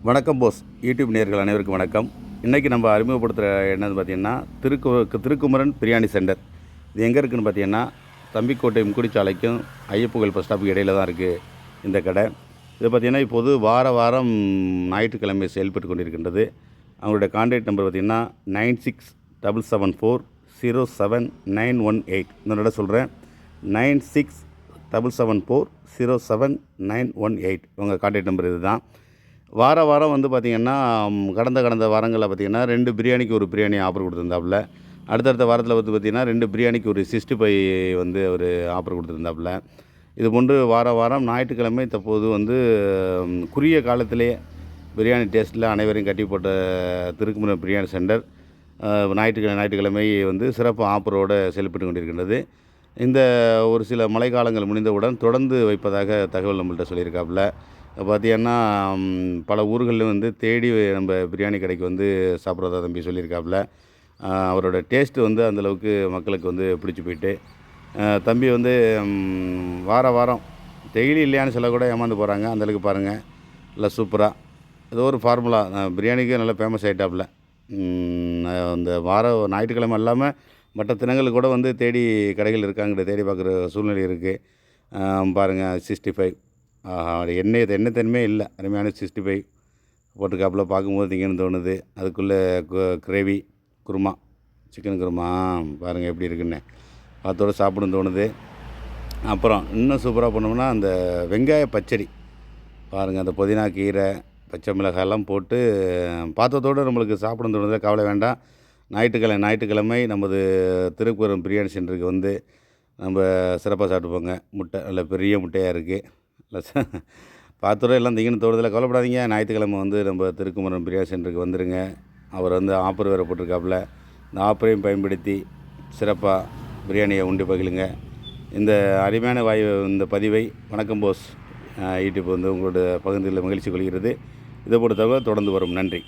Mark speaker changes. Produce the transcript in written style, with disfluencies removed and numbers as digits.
Speaker 1: வணக்கம் போஸ் யூடியூப் நேயர்கள் அனைவருக்கும் வணக்கம். இன்றைக்கி நம்ம அறிமுகப்படுத்துகிற என்னது பார்த்திங்கன்னா திருக்குமரன் பிரியாணி சென்டர். இது எங்கே இருக்குதுன்னு பார்த்தீங்கன்னா தம்பிக்கோட்டை முக்குடிச்சாலைக்கும் ஐயப்புகல் பஸ் ஸ்டாப்புக்கு இடையில தான் இருக்குது இந்த கடை. இது பார்த்திங்கன்னா இப்போது வாரம் ஞாயிற்றுக்கிழமை செயல்பட்டு கொண்டிருக்கின்றது. அவங்களுடைய கான்டாக்ட் நம்பர் பார்த்திங்கன்னா 9677407918. இன்னொரு சொல்கிறேன், 9677407918. உங்கள் கான்டாக்ட் நம்பர் இது தான். வாரம் வந்து பார்த்திங்கன்னா கடந்த வாரங்களில் பார்த்திங்கன்னா 2 பிரியாணிக்கு ஒரு பிரியாணி ஆஃபர் கொடுத்துருந்தாப்புல. அடுத்தடுத்த வாரத்தில் வந்து பார்த்திங்கன்னா 2 பிரியாணிக்கு ஒரு 65 வந்து ஒரு ஆஃபர் கொடுத்துருந்தாப்புல. இது போன்று வாரம் ஞாயிற்றுக்கிழமை தற்போது வந்து குறுகிய காலத்திலேயே பிரியாணி டேஸ்ட்டில் அனைவரையும் கட்டி போட்ட திருக்குமரன் பிரியாணி சென்டர் ஞாயிற்றுக்கிழமை வந்து சிறப்பு ஆஃபரோடு செயல்பட்டு கொண்டிருக்கின்றது. இந்த ஒரு சில மழைக்காலங்கள் முடிந்தவுடன் தொடர்ந்து வைப்பதாக தகவல் நம்மள்கிட்ட சொல்லியிருக்காப்புல. பார்த்திங்கன்னா பல ஊர்களில் வந்து தேடி நம்ம பிரியாணி கடைக்கு வந்து சாப்பிட்றதா தம்பி சொல்லியிருக்காப்புல. அவரோட டேஸ்ட்டு வந்து அந்தளவுக்கு மக்களுக்கு வந்து பிடிச்சி போயிட்டு தம்பி வந்து வாரம் டெய்லி இல்லையான்னு சொல்ல கூட ஏமாந்து போகிறாங்க. அந்தளவுக்கு பாருங்கள், நல்லா சூப்பராக ஏதோ ஒரு ஃபார்முலா பிரியாணிக்கு நல்லா ஃபேமஸ் ஆகிட்டாப்புல. அந்த ஞாயிற்றுக்கிழமை இல்லாமல் மற்ற தினங்கள் கூட வந்து தேடி கடைகள் இருக்காங்க, தேடி பார்க்குற சூழ்நிலை இருக்குது. பாருங்கள் 65 எண்ணெய் தன்மையே இல்லை, அருமையான 65 போட்டிருக்காப்புல. பார்க்கும்போது திங்கன்னு தோணுது. அதுக்குள்ளே கிரேவி குருமா, சிக்கன் குருமா பாருங்கள் எப்படி இருக்குன்னு பார்த்தோட சாப்பிடணும்னு தோணுது. அப்புறம் இன்னும் சூப்பராக பண்ணோம்னா அந்த வெங்காய பச்சடி பாருங்கள், அந்த புதினா கீரை பச்சை மிளகாயெல்லாம் போட்டு பார்த்ததோடு நம்மளுக்கு சாப்பிடணும்னு தோணுது. கவலை வேண்டாம். ஞாயிற்றுக்கிழமை நமது திருக்குமரன் பிரியாணி சென்டருக்கு வந்து நம்ம சிறப்பாக சாப்பிட்டு போங்க. முட்டை நல்ல பெரிய முட்டையாக இருக்குது. பார்த்தோட எல்லாம் திங்கன்னு தோடுதில் கவலைப்படாதீங்க. ஞாயிற்றுக்கிழமை வந்து நம்ம திருக்குமரன் பிரியாணி சென்டருக்கு வந்துடுங்க. அவர் வந்து ஆஃபர் வேறு போட்டிருக்காப்புல. இந்த ஆஃபரையும் பயன்படுத்தி சிறப்பாக பிரியாணியை உண்டு பகிலுங்க. இந்த அருமையான இந்த பதிவை வணக்கம் போஸ் யூடியூப் வந்து உங்களோட பகிர்ந்துகளில் மகிழ்ச்சி கொள்கிறது. இதை பொறுத்தவரை தொடர்ந்து வரும். நன்றி.